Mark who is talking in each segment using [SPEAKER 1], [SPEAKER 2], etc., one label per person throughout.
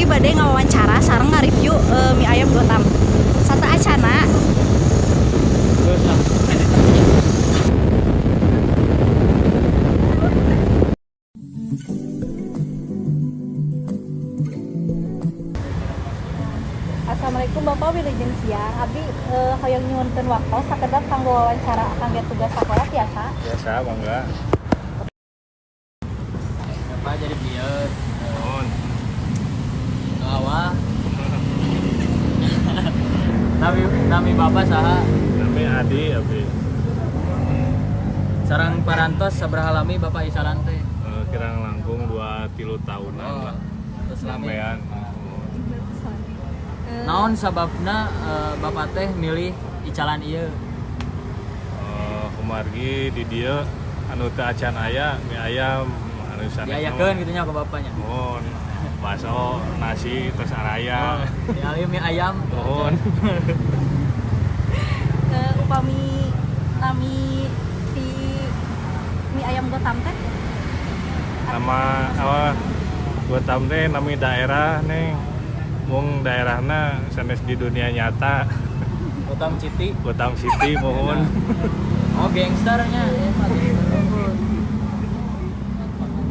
[SPEAKER 1] Abdi bade ngawawancara sareng nge-review mie ayam Gotam. Sata acana. Assalamualaikum Bapak, wilujeng siang. Abdi hoyong nyuwunkeun waktu sakedap kanggo wawancara kangge tugas sakola tiasa.
[SPEAKER 2] Biasa bangga.
[SPEAKER 3] Bapak jadi beliau
[SPEAKER 2] Mohon.
[SPEAKER 3] awal nami bapak saha
[SPEAKER 2] Nami Adi Abi.
[SPEAKER 3] sarang parantos sabraha lami bapak isalan teh
[SPEAKER 2] Kirang langkung 2-3 tahunan lah.
[SPEAKER 3] terus lami
[SPEAKER 2] Sampean.
[SPEAKER 3] naon sababna bapak teh milih icalan ieu
[SPEAKER 2] Kumargi di dia anu teu acan aya mie ayam anu sanes.
[SPEAKER 3] diayakeun gitu nya ke bapaknya
[SPEAKER 2] Mohon. Bakso, nasi, terus araya.
[SPEAKER 3] dialih mie ayam
[SPEAKER 2] Mohon.
[SPEAKER 1] Upami nami si mie ayam Gotam teh
[SPEAKER 2] Nama awal Gotam teh nami daerah neng. Mung daerahna sanes di dunia nyata.
[SPEAKER 3] Gotam Citi
[SPEAKER 2] Gotam City mohon.
[SPEAKER 3] oh gangsternya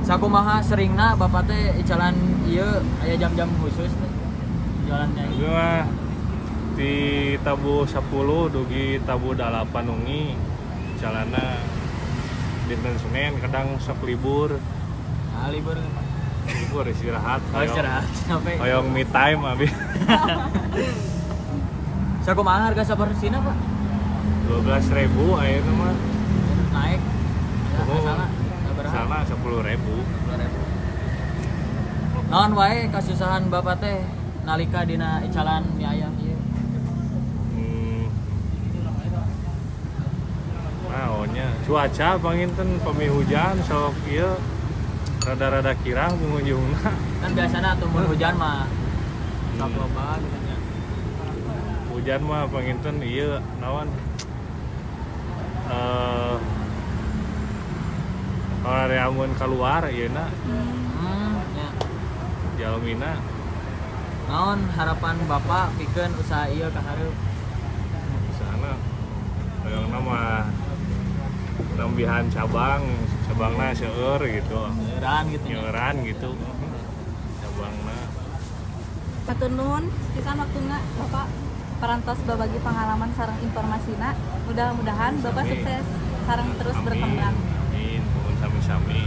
[SPEAKER 3] sakumaha seringna bapak teh icalan ieu aya jam-jam khusus teh jualannya
[SPEAKER 2] Ieu mah di tabu 10 dugi tabu 8 ungi calana dinten Senin kadang sok libur
[SPEAKER 3] libur
[SPEAKER 2] istirahat
[SPEAKER 3] oh istirahat sampai
[SPEAKER 2] hoyong me time abi.
[SPEAKER 3] sakumaha harga sapersina pak
[SPEAKER 2] 12.000 ayeuna mah
[SPEAKER 3] naik ya,
[SPEAKER 2] Oh.
[SPEAKER 3] salah
[SPEAKER 2] sana 10.000.
[SPEAKER 3] naon wae kasusahan bapak teh nalika dina icalan mie ayam ieu
[SPEAKER 2] Naonnya cuaca panginten pemi hujan sok ieu rada-rada kirang pengunjungna.
[SPEAKER 3] kan biasanya tumun hujan mah sok loba gitu nya
[SPEAKER 2] Hujan mah panginten ieu naon kalau amun keluar ieu na
[SPEAKER 3] nya.
[SPEAKER 2] jalmina
[SPEAKER 3] naon harapan bapak pikeun usaha ieu ka hareup
[SPEAKER 2] sana hoyong nama nambihan cabangna seueur gitu
[SPEAKER 3] eueuran gitu nya
[SPEAKER 2] nyeuran gitu cabangna.
[SPEAKER 1] Matur nuwun pisan waktuna Bapak parantos babagi pengalaman sareng informasina. Mudah-mudahan Bapak
[SPEAKER 2] Amin.
[SPEAKER 1] sukses sareng terus
[SPEAKER 2] Amin.
[SPEAKER 1] berkembang.
[SPEAKER 2] Amin. Mohon sami-sami.